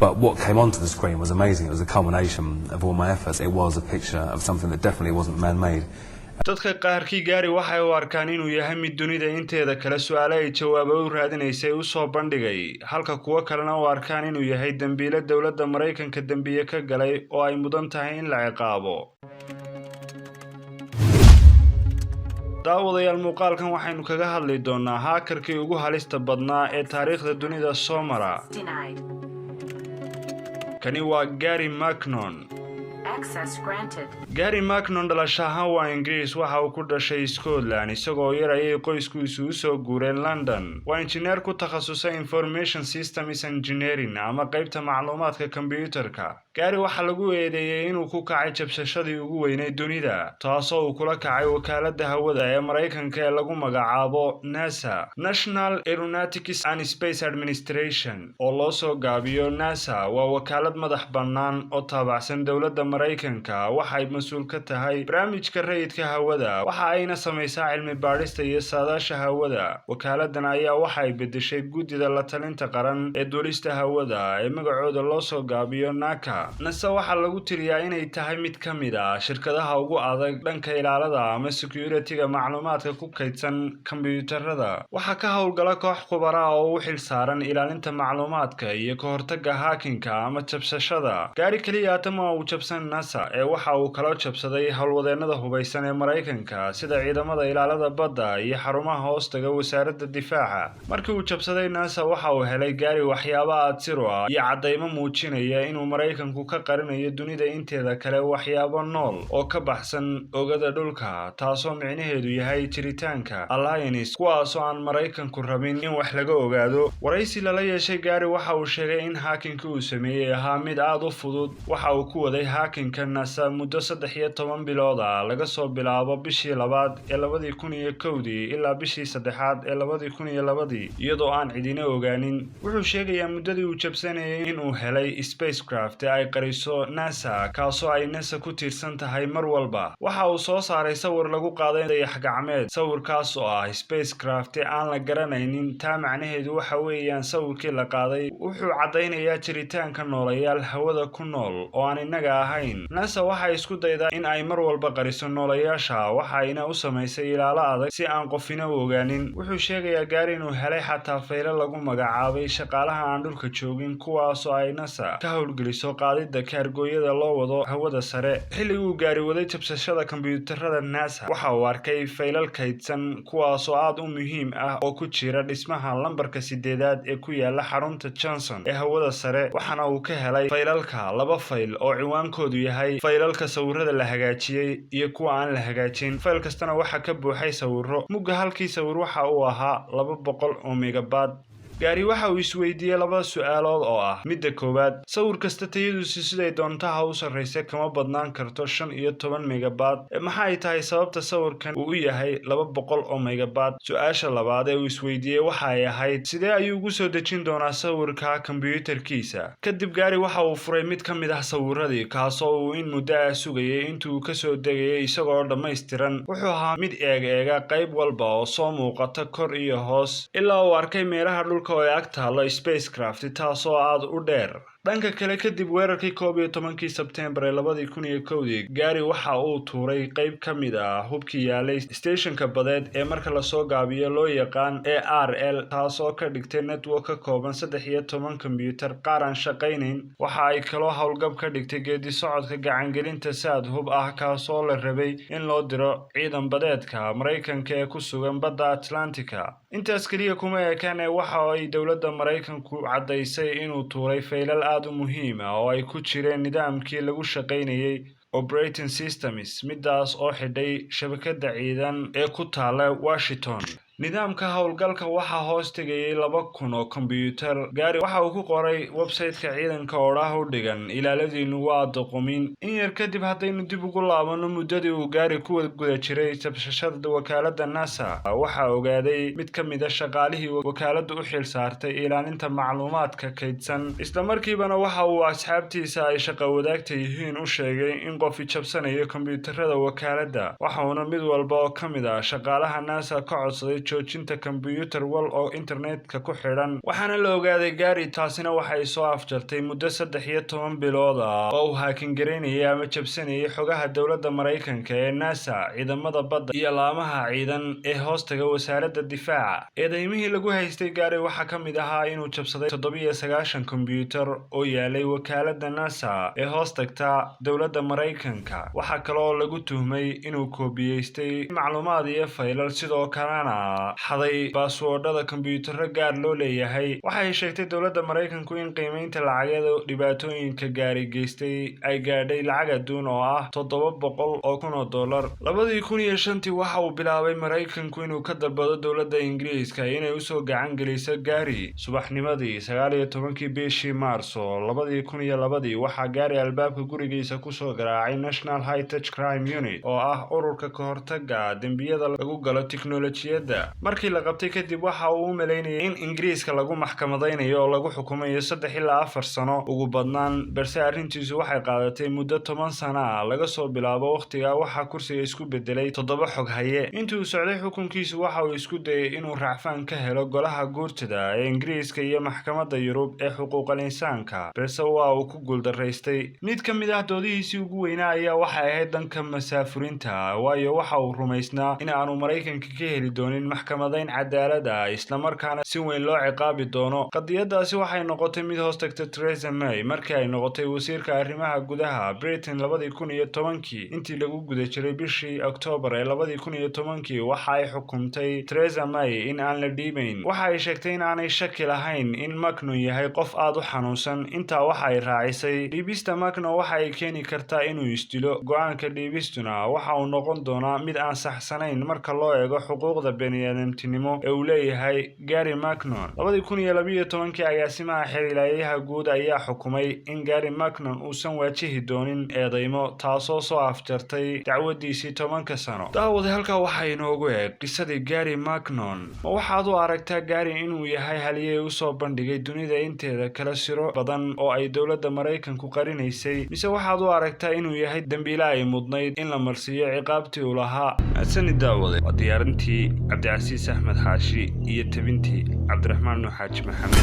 But what came onto the screen was amazing. It was a culmination of all my efforts. It was a picture of something that definitely wasn't man-made. dadka qaarkii gaari waxay u arkaan inuu yahay mid dunida inteeda kala su'aalo ay jawaabo u raadinaysay u soo bandhigay halka kuwa kalena u arkaan inuu yahay dambiile dawladda Mareykanka dambiye ka galay oo ay mudan tahay in la ciqaabo. daawadayaal muuqaalkan waxaynu kaga hadli doonaa hackerkii ugu halista badnaa ee taariikhda dunida soo mara. kani waa Gary Macnon. Access granted. Gary Macnon dhalashaha waa Ingiriis waxa uu ku dhashay Scotland isagoo yar ayay qoyskiisu u soo guureen London. Waa injineer ku takhasusay Information Systems Engineering ama qaybta macluumaadka kombiyuutarka. Gary waxa lagu eedeeyay inuu ku kacay jabsashadii ugu weyneyd dunida taasoo uu kula kacay wakaaladda hawada ee Mareykanka ee lagu magacaabo NASA National Aeronautics and Space Administration oo loo soo gaabiyo NASA waa wakaalad madax bannaan oo taabacsan dawladda Mareykanka waxay mas'uul ka tahay barnaamijka rayidka hawada waxa ayna samaysaa cilmi baadhista iyo saadaasha hawada. Wakaaladdan ayaa waxay bedeshay guddida la talinta qaran ee duulista hawada ee magacooda loo soo gaabiyo NACA. NASA waxa lagu tiriyaa inay tahay mid ka mid ah shirkadaha ugu adag dhanka ilaalada ama security-ga macluumaadka ku kaydsan kombiyuutarada. Waxa ka howlgala koox khubaro ah oo u xilsaaran ilaalinta macluumaadka iyo ka hortagga hacking-ka ama jabsashada. Gary kaliya ma uu jabsan NASA ee waxa uu kala jabsaday howlwadeennada hubaysan ee Mareykanka sida ciidamada ilaalada badda iyo xarumaha hoostaga wasaaradda difaaca. Markii uu jabsaday NASA waxa uu helay Gary waxyaabo aad siro ah iyo cadeymo muujinaya inuu Mareykanku ka qarinayo dunida inteeda kale waxyaabo nool oo ka baxsan oogada dhulka taasoo micnaheedu yahay jiritaanka alliance kuwaas oo aan Mareykanku rabin in wax laga ogaado. waraysi lala yeeshay Gary waxa uu sheegay in hacking-ka uu sameeyay ahaa mid aad u fudud waxa uu ku waday hacking-ka NASA muddo 13 bilood ah laga soo bilaabo bishii labaad ee 2001 ilaa bishii saddexaad ee 2002 iyadoo aan cidina ogaanin. wuxuu sheegayaa muddadii uu jabsanayay in uu helay spacecraft ay qariso NASA kaasoo ay NASA ku tiirsan tahay mar walba. waxa uu soo saaray sawir lagu qaaday dayax gacmeed sawirkaas oo ah spacecraft aan la garanaynin taa macnaheedu waxa weeyaan sawirkii la qaaday wuxuu cadeynayaa jiritaanka noolayaal hawada ku nool oo aan inaga ahayn. NASA waxa isku daydaa in ay mar walba qariso noolayaasha waxa ayna u samaysay ilaalo adag si aan qofina u ogaanin. wuxuu sheegayaa Gary inuu helay xataa faylo lagu magacaabay shaqaalaha aan dhulka joogin kuwaas oo ay NASA ka howlgeliso qaadida kaargooyada loo wado hawada sare. xilliguu Gary waday jabsashada kombiyuutarada NASA waxa uu arkay faylal kaydsan kuwaas oo aad u muhiim ah oo ku jira dhismaha lambarka 8aad ee ku yaala xarunta Johnson ee hawada sare waxana uu ka helay faylalka laba fayl oo ciwaankoodu yahay faylalka sawirada la hagaajiyay iyo kuwa aan la hagaajin. fayl kastana waxa ka buuxay sawiro mugga halkii sawir waxa uu ahaa 200 oo megabyte. Gary waxa uu isweydiiyay laba su'aalood oo ah midda koowaad sawir kasta tayadiisu siday doontaha u sarreysay kama badnaan karto 15 megabyte maxay ay tahay sababta sawirkan uu yahay 200 oo megabyte. su'aasha labaad ee uu isweydiiyay waxa ay ahayd sidee ayuu ugu soo dejin doonaa sawirka kombiyuutarkiisa. kadib Gary waxa uu furay mid ka mid ah sawiradii kaasoo uu in muddo ah sugayay intuu ka soo degayay isagoo dhammaystiran. wuxuu ahaa mid eega qayb walba oo soo muuqata kor iyo hoos ilaa uu arkay meelaha dhulka oo ay ag taalo spacecraft taasoo aad u dheer. dhanka kale kadib weerarkii 11 Sebtembar 2001 Gary waxa uu tuuray qayb ka mid ah hubkii yaalay stationka badeed ee marka la soo gaabiyo loo yaqaan ARL taasoo ka dhigtay network ka kooban 13 kombiyuutar qaar aan shaqaynayn. waxa ay kaloo howlgab ka dhigtay geedi socodka gacangelinta saad hub ah kaasoo la rabay in loo diro ciidan badeedka Mareykanka ee ku sugan badda Atlantika. intaas kaliya kuma ekaan waxa ay dawladda Mareykanku cadaysay inuu tuuray faylal aad u muhiim ah oo ay ku jireen nidaamkii lagu shaqaynayay operating systems midaas oo xidhay shabakada ciidan ee ku taala Washington. nidaamka howlgalka waxa hoos tagayay 2000 oo kombiyuutar. Gary waxa uu ku qoray website-ka ciidanka oo ah u dhigan ilaaladiinu waa doqomin. in yar kadib haddaynu dib ugu laabano muddadii uu Gary ku guda jiray jabsashada wakaaladda NASA waxa ogaaday mid ka mid ah shaqaalihii wakaaladda u xil saartay ilaalinta macluumaadka kaydsan isla markiibana waxa uu asxaabtiisa ay shaqo wadaagta yihiin u sheegay in qof jabsanayo kombiyuutarada wakaaladda waxaana mid walba oo ka mid ah shaqaalaha NASA ka codsaday joojinta kombiyuutar wal oo internetka ku xidhan waxaana la ogaaday gaari taasina waxay soo afjartay muddo 13 bilood oo uu haakin gareynayay ama jabsanayay xogaha dowladda Mareykanka ee NASA ciidamada badda iyo laamaha ciidan ee hoostaga wasaaradda difaaca eedaymihii lagu haystay gaari waxa ka mid ahaa inuu jabsaday 97 kombiyuutar oo yaalay wakaaladda NASA ee hoostagta dowladda Mareykanka waxa kale oo lagu tuhmay inuu koobiyeystay macluumaad iyo faylal sidoo kalena xaday baaswoordhada kombiyuutarro gaar loo leeyahay waxay sheegtay dowladda Mareykanku in qiimeynta lacageeda dhibaatooyinka gaari geystay ay gaadhay lacag adduun oo ah $700,000 2005 waxa uu bilaabay Mareykanku inuu ka dalbado dowladda Ingiriiska inay u soo gacan geliso gaari subaxnimadii 19 bishii Maarso 2002 waxa gaari albaabka gurigiisa ku soo garaacay National High Tech Crime Unit oo ah ururka ka hortagga dambiyada lagu galo tiknoolajiyadda markii la qabtay kadib waxa uu u maleynayay in Ingiriiska lagu maxkamadeynayo oo lagu xukumayo 3 ilaa 4 sano ugu badnaan balse arrintiisu waxay qaadatay muddo 10 sano laga soo bilaabo waqtiga waxa kursiga isku bedelay 7 xog haye intii uu socday xukunkiisu waxa uu isku dayay inuu raacfaan ka helo golaha guurtada ee Ingiriiska iyo maxkamadda Yurub ee xuquuqul insaanka balse waa uu ku guuldareystay mid ka mid ah doodihiisii ugu weynaa ayaa waxay ahayd danka masaafurinta waayo waxa uu rumaysnaa in aanu Mareykanka ka heli doonin maxkamadeyn cadaalad ah isla markaana si weyn loo ciqaabi doono qadiyadaasi waxay noqotay mid hoos tagtay Theresa May markii ay noqotay wasiirka arrimaha gudaha Britain 2010 intii lagu guda jiray bishii October ee 2010 waxa ay xukuntay Theresa May in aan la dhiibayn waxa ay sheegtay in aanay shaki lahayn in Macron yahay qof aad u xanuunsan intaa waxa ay raacisay dhiibista Macron waxa ay keeni kartaa inuu isdilo go'aanka dhiibistuna waxa uu noqon doonaa mid aan saxsanayn marka loo eego xuquuqda bani'aadamtinimo ee uu leeyahay Gary Macron 2012 agaasimaha xiriiryaha guud ayaa xukumay in Gary Macron uusan waajihi doonin eedeymo taasoo soo afjartay dacwadiisii 10 sano daawada halka waxa inoogu eeg qisadii Gary Macron ma waxaad u aragtaa Gary inuu yahay haliyey u soo bandhigay dunida inteeda kala siro badan oo ay dowladda Mareykanku qarinaysay mise waxaad u aragtaa inuu yahay dambiile ay mudnayd in la marsiiyo ciqaabtii uu lahaa Mahadsanid daawade waa diyaarintii Cabdi Casiis Axmed Xaashi iyo tabintii Cabdiraxmaan Nuux Xaaji Maxamed